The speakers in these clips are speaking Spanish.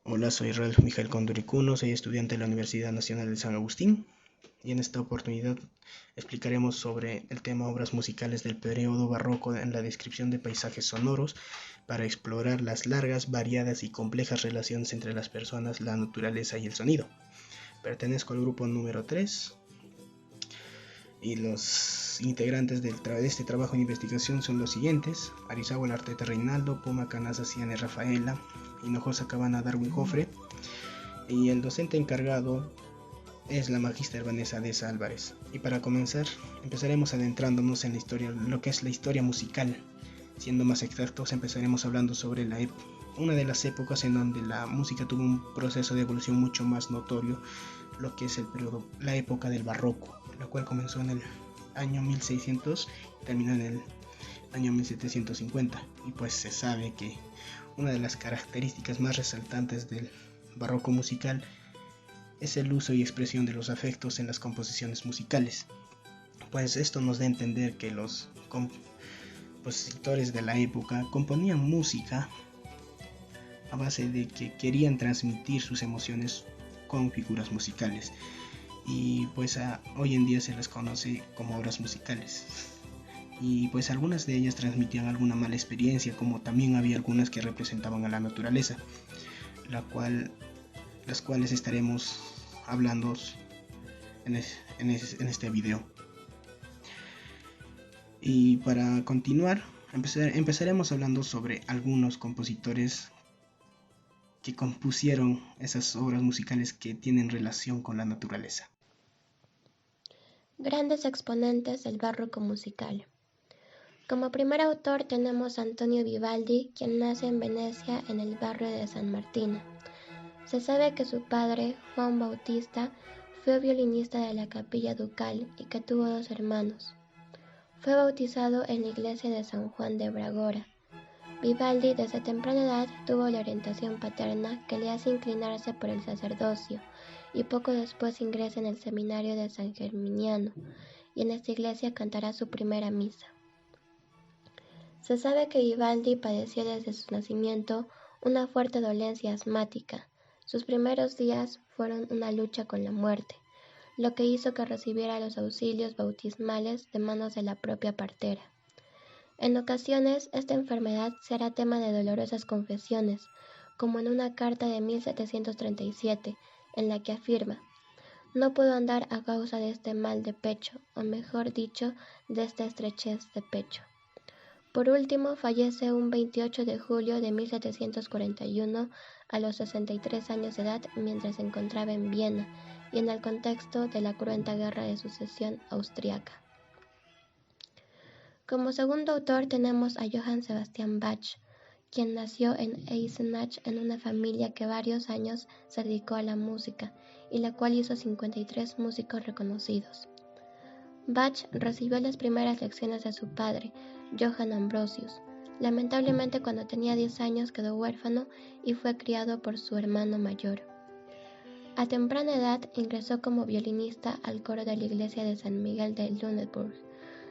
Hola, soy Ralph Mijael Condoricuno, soy estudiante de la Universidad Nacional de San Agustín y en esta oportunidad explicaremos sobre el tema obras musicales del periodo barroco en la descripción de paisajes sonoros para explorar las largas, variadas y complejas relaciones entre las personas, la naturaleza y el sonido. Pertenezco al grupo número 3 y los integrantes de este trabajo de investigación son los siguientes: Arizawa Arteta Reinaldo, Puma Canasa Ciane Rafaela, Hinojosa Cabana Darwin Jofre, y el docente encargado es la magíster Vanessa Deza Álvarez. Y para comenzar, empezaremos adentrándonos en la historia, lo que es la historia musical. Siendo más exactos, empezaremos hablando sobre una de las épocas en donde la música tuvo un proceso de evolución mucho más notorio, lo que es la época del barroco, la cual comenzó en el año 1600 y terminó en el año 1750. Y pues se sabe que una de las características más resaltantes del barroco musical es el uso y expresión de los afectos en las composiciones musicales. Pues esto nos da a entender que los compositores de la época componían música a base de que querían transmitir sus emociones con figuras musicales, y pues hoy en día se les conoce como obras musicales. Y pues algunas de ellas transmitían alguna mala experiencia, como también había algunas que representaban a la naturaleza, las cuales estaremos hablando en este video. Y para continuar, empezaremos hablando sobre algunos compositores que compusieron esas obras musicales que tienen relación con la naturaleza. Grandes exponentes del barroco musical. Como primer autor tenemos a Antonio Vivaldi, quien nace en Venecia en el barrio de San Martino. Se sabe que su padre, Juan Bautista, fue violinista de la capilla ducal y que tuvo 2 hermanos. Fue bautizado en la iglesia de San Juan de Bragora. Vivaldi desde temprana edad tuvo la orientación paterna que le hace inclinarse por el sacerdocio, y poco después ingresa en el seminario de San Germiniano, y en esta iglesia cantará su primera misa. Se sabe que Vivaldi padeció desde su nacimiento una fuerte dolencia asmática. Sus primeros días fueron una lucha con la muerte, lo que hizo que recibiera los auxilios bautismales de manos de la propia partera. En ocasiones, esta enfermedad será tema de dolorosas confesiones, como en una carta de 1737, en la que afirma: «No puedo andar a causa de este mal de pecho, o mejor dicho, de esta estrechez de pecho». Por último, fallece un 28 de julio de 1741 a los 63 años de edad mientras se encontraba en Viena y en el contexto de la cruenta Guerra de Sucesión austriaca. Como segundo autor tenemos a Johann Sebastian Bach, quien nació en Eisenach en una familia que varios años se dedicó a la música y la cual hizo 53 músicos reconocidos. Bach recibió las primeras lecciones de su padre, Johann Ambrosius. Lamentablemente, cuando tenía 10 años quedó huérfano y fue criado por su hermano mayor. A temprana edad ingresó como violinista al coro de la iglesia de San Miguel de Lüneburg.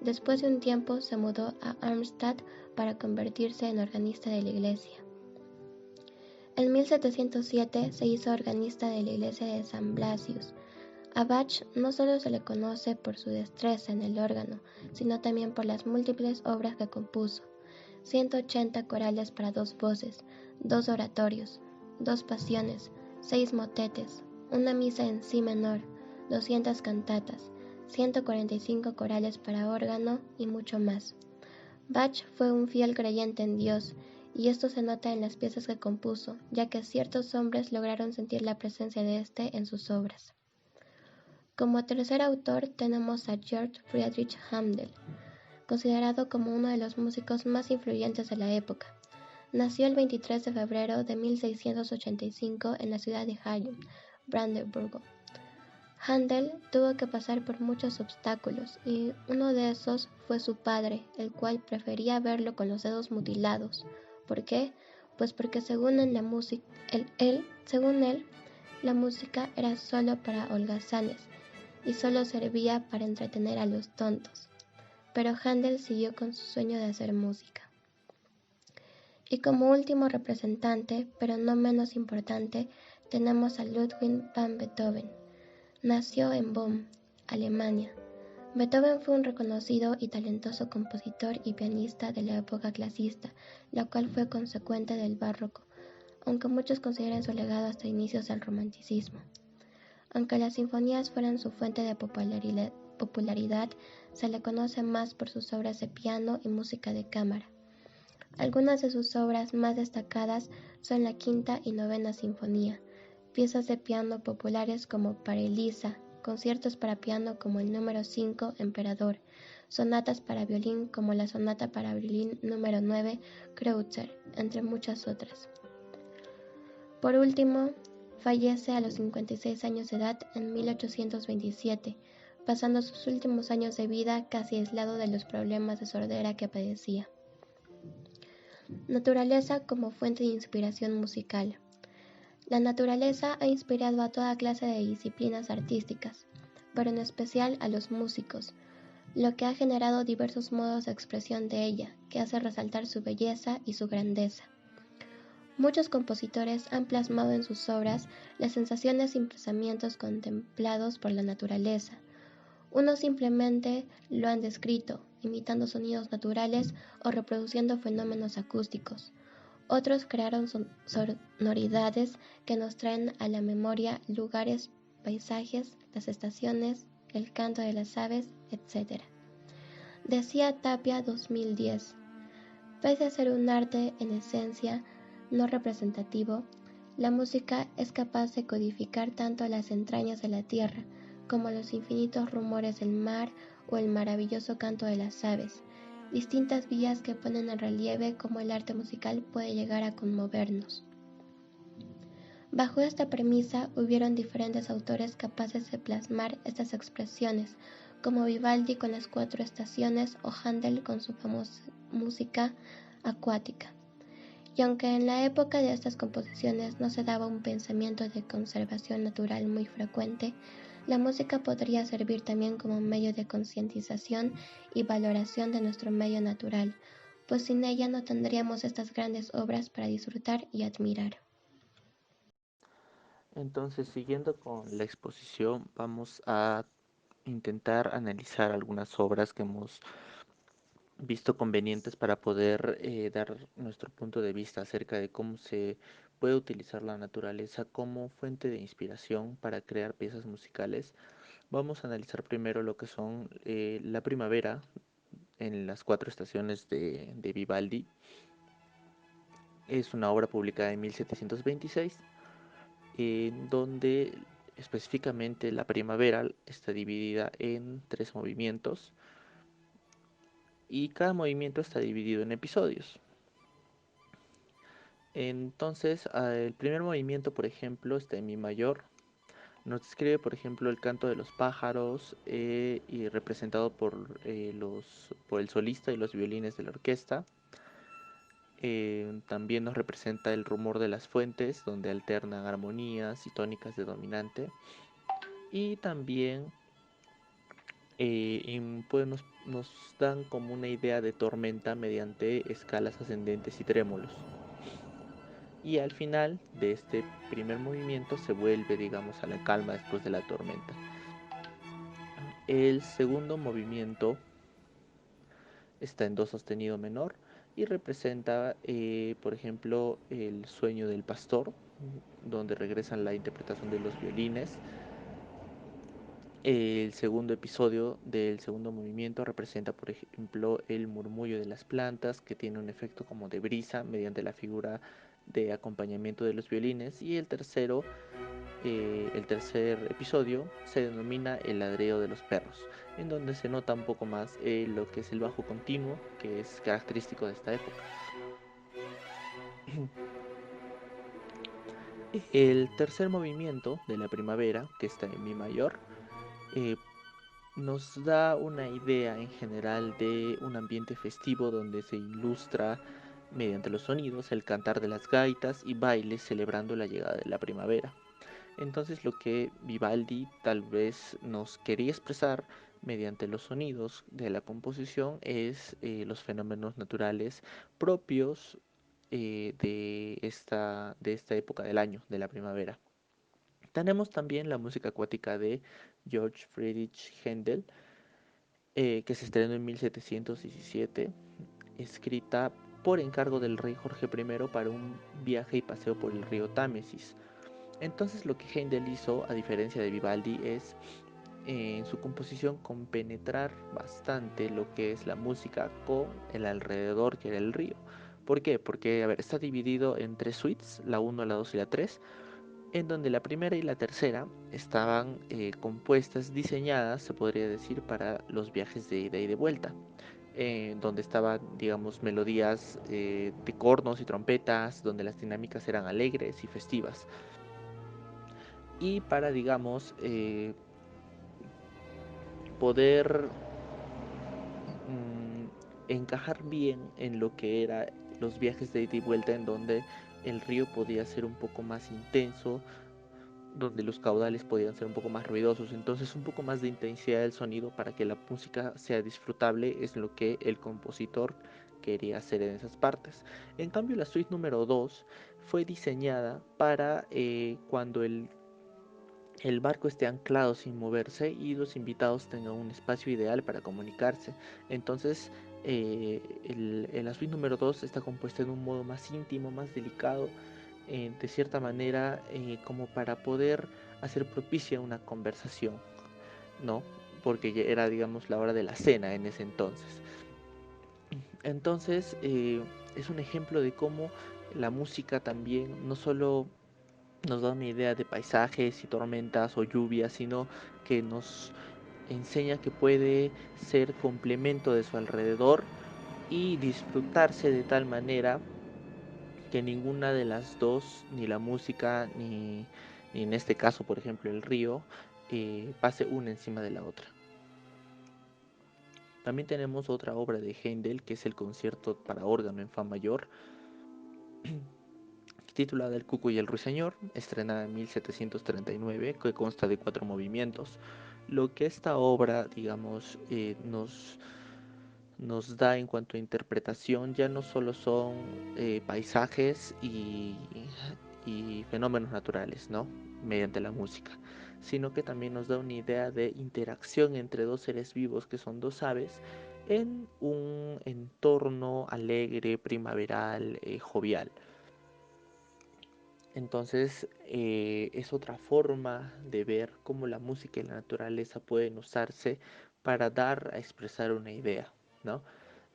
Después de un tiempo se mudó a Arnstadt para convertirse en organista de la iglesia. En 1707 se hizo organista de la iglesia de San Blasius. A Bach no solo se le conoce por su destreza en el órgano, sino también por las múltiples obras que compuso: 180 corales para 2 voces, 2 oratorios, 2 pasiones, 6 motetes, una misa en si menor, 200 cantatas, 145 corales para órgano y mucho más. Bach fue un fiel creyente en Dios, y esto se nota en las piezas que compuso, ya que ciertos hombres lograron sentir la presencia de éste en sus obras. Como tercer autor tenemos a Georg Friedrich Händel, considerado como uno de los músicos más influyentes de la época. Nació el 23 de febrero de 1685 en la ciudad de Halle, Brandeburgo. Händel tuvo que pasar por muchos obstáculos, y uno de esos fue su padre, el cual prefería verlo con los dedos mutilados. ¿Por qué? Pues porque según él, la música era solo para holgazanes y solo servía para entretener a los tontos. Pero Händel siguió con su sueño de hacer música. Y como último representante, pero no menos importante, tenemos a Ludwig van Beethoven. Nació en Bonn, Alemania. Beethoven fue un reconocido y talentoso compositor y pianista de la época clasicista, la cual fue consecuente del barroco, aunque muchos consideran su legado hasta inicios del romanticismo. Aunque las sinfonías fueran su fuente de popularidad, se le conoce más por sus obras de piano y música de cámara. Algunas de sus obras más destacadas son la Quinta y Novena Sinfonía, piezas de piano populares como Parelisa, conciertos para piano como el número 5 Emperador, sonatas para violín como la Sonata para violín número 9 Kreutzer, entre muchas otras. Por último, fallece a los 56 años de edad en 1827, pasando sus últimos años de vida casi aislado de los problemas de sordera que padecía. Naturaleza como fuente de inspiración musical. La naturaleza ha inspirado a toda clase de disciplinas artísticas, pero en especial a los músicos, lo que ha generado diversos modos de expresión de ella, que hace resaltar su belleza y su grandeza. Muchos compositores han plasmado en sus obras las sensaciones y pensamientos contemplados por la naturaleza. Unos simplemente lo han descrito, imitando sonidos naturales o reproduciendo fenómenos acústicos. Otros crearon sonoridades que nos traen a la memoria lugares, paisajes, las estaciones, el canto de las aves, etc. Decía Tapia 2010, pese a ser un arte en esencia no representativo, la música es capaz de codificar tanto las entrañas de la tierra como los infinitos rumores del mar o el maravilloso canto de las aves, distintas vías que ponen en relieve cómo el arte musical puede llegar a conmovernos. Bajo esta premisa hubieron diferentes autores capaces de plasmar estas expresiones, como Vivaldi con las 4 estaciones o Händel con su famosa música acuática. Y aunque en la época de estas composiciones no se daba un pensamiento de conservación natural muy frecuente, la música podría servir también como medio de concientización y valoración de nuestro medio natural, pues sin ella no tendríamos estas grandes obras para disfrutar y admirar. Entonces, siguiendo con la exposición, vamos a intentar analizar algunas obras que hemos visto convenientes para poder dar nuestro punto de vista acerca de cómo se puede utilizar la naturaleza como fuente de inspiración para crear piezas musicales. Vamos a analizar primero lo que son La Primavera en las 4 estaciones de Vivaldi. Es una obra publicada en 1726, en donde específicamente la primavera está dividida en 3 movimientos y cada movimiento está dividido en episodios. Entonces, el primer movimiento, por ejemplo, está en mi mayor. Nos describe, por ejemplo, el canto de los pájaros y representado por el solista y los violines de la orquesta. También nos representa el rumor de las fuentes, donde alternan armonías y tónicas de dominante. Y también pues nos dan como una idea de tormenta mediante escalas ascendentes y trémolos. Y al final de este primer movimiento se vuelve, digamos, a la calma después de la tormenta. El segundo movimiento está en do sostenido menor y representa, por ejemplo, el sueño del pastor, donde regresan la interpretación de los violines. El segundo episodio del segundo movimiento representa, por ejemplo, el murmullo de las plantas, que tiene un efecto como de brisa mediante la figura de acompañamiento de los violines. Y el tercer episodio se denomina el ladreo de los perros, en donde se nota un poco más lo que es el bajo continuo, que es característico de esta época. El tercer movimiento de la primavera, que está en mi mayor, nos da una idea en general de un ambiente festivo donde se ilustra mediante los sonidos el cantar de las gaitas y bailes celebrando la llegada de la primavera. Entonces lo que Vivaldi tal vez nos quería expresar mediante los sonidos de la composición es los fenómenos naturales propios de esta época del año, de la primavera. Tenemos también la música acuática de George Friedrich Händel, que se estrenó en 1717, escrita por encargo del rey Jorge I para un viaje y paseo por el río Támesis. Entonces lo que Händel hizo, a diferencia de Vivaldi, es en su composición compenetrar bastante lo que es la música con el alrededor que era el río. ¿Por qué? Porque, a ver, está dividido en tres suites, la 1, la 2 y la 3, en donde la primera y la tercera estaban compuestas, diseñadas, se podría decir, para los viajes de ida y de vuelta, donde estaban, digamos, melodías de cornos y trompetas, donde las dinámicas eran alegres y festivas. Y para, digamos, poder encajar bien en lo que era los viajes de ida y vuelta, en donde el río podía ser un poco más intenso, donde los caudales podían ser un poco más ruidosos, entonces un poco más de intensidad del sonido para que la música sea disfrutable es lo que el compositor quería hacer en esas partes. En cambio, la suite número 2 fue diseñada para cuando el barco esté anclado sin moverse y los invitados tengan un espacio ideal para comunicarse. Entonces, la suite número 2 está compuesta en un modo más íntimo, más delicado, de cierta manera, como para poder hacer propicia una conversación, ¿no? Porque ya era, digamos, la hora de la cena en ese entonces. Entonces, es un ejemplo de cómo la música también no solo nos da una idea de paisajes y tormentas o lluvias, sino que nos enseña que puede ser complemento de su alrededor y disfrutarse de tal manera que ninguna de las dos, ni la música, ni en este caso, por ejemplo, el río, pase una encima de la otra. También tenemos otra obra de Händel, que es el concierto para órgano en fa mayor, titulada El Cuco y el Ruiseñor, estrenada en 1739, que consta de 4 movimientos. Lo que esta obra, digamos, nos da en cuanto a interpretación ya no solo son paisajes y fenómenos naturales, ¿no? Mediante la música, sino que también nos da una idea de interacción entre dos seres vivos que son dos aves en un entorno alegre, primaveral, jovial. Entonces es otra forma de ver cómo la música y la naturaleza pueden usarse para dar a expresar una idea, ¿no?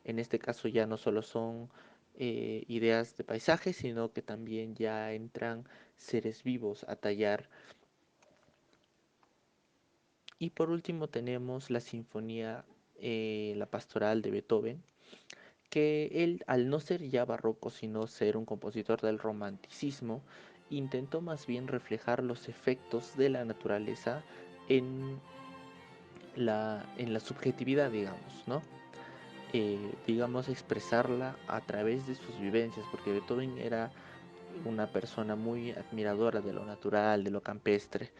En este caso ya no solo son ideas de paisaje, sino que también ya entran seres vivos a tallar. Y por último tenemos la sinfonía, la pastoral de Beethoven, que él, al no ser ya barroco, sino ser un compositor del romanticismo, intentó más bien reflejar los efectos de la naturaleza en en la subjetividad, digamos, ¿no? Digamos, expresarla a través de sus vivencias, porque Beethoven era una persona muy admiradora de lo natural, de lo campestre.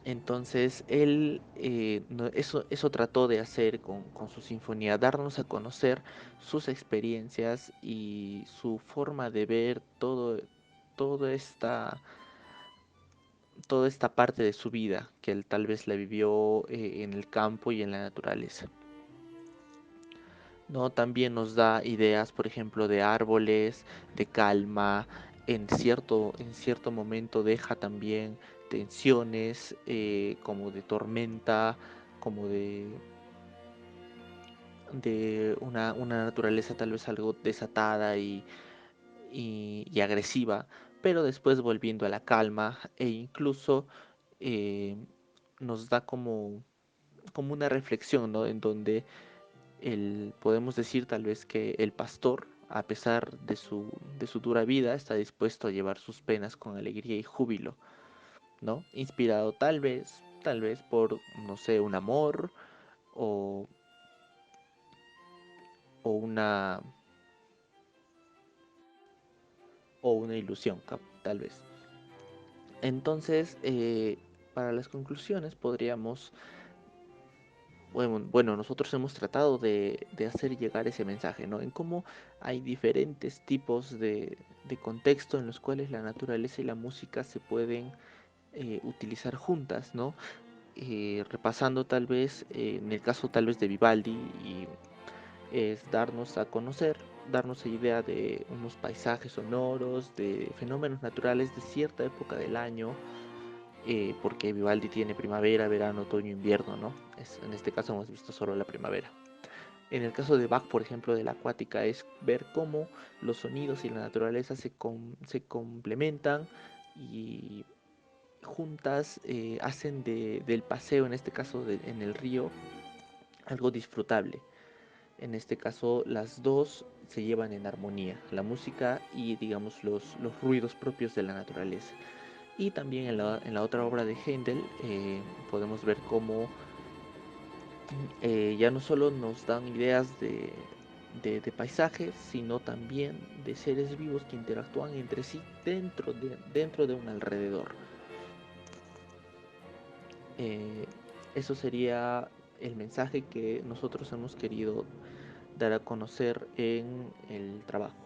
Entonces él eso trató de hacer con su sinfonía, darnos a conocer sus experiencias y su forma de ver toda esta, toda esta parte de su vida que él tal vez la vivió en el campo y en la naturaleza. ¿No? También nos da ideas, por ejemplo, de árboles, de calma, en cierto momento deja también tensiones como de tormenta, como de una naturaleza tal vez algo desatada y agresiva, pero después volviendo a la calma e incluso eh, nos da como una reflexión, ¿no? En donde podemos decir tal vez que el pastor, a pesar de su dura vida, está dispuesto a llevar sus penas con alegría y júbilo, ¿no? Inspirado tal vez por, no sé, un amor o, o una o una ilusión, tal vez. Entonces, para las conclusiones podríamos bueno, nosotros hemos tratado de hacer llegar ese mensaje, ¿no? En cómo hay diferentes tipos de contexto en los cuales la naturaleza y la música se pueden utilizar juntas, ¿no? Repasando tal vez, en el caso tal vez de Vivaldi, y es darnos a conocer, darnos idea de unos paisajes sonoros, de fenómenos naturales de cierta época del año, porque Vivaldi tiene primavera, verano, otoño, invierno, ¿no? En este caso hemos visto solo la primavera. En el caso de Bach, por ejemplo, de la acuática, es ver cómo los sonidos y la naturaleza se complementan y juntas hacen del paseo, en este caso en el río, algo disfrutable. En este caso, las dos se llevan en armonía, la música y, digamos, los ruidos propios de la naturaleza. Y también en la otra obra de Händel podemos ver cómo ya no solo nos dan ideas de paisajes, sino también de seres vivos que interactúan entre sí dentro de un alrededor. Eh, Eso sería el mensaje que nosotros hemos querido dar a conocer en el trabajo.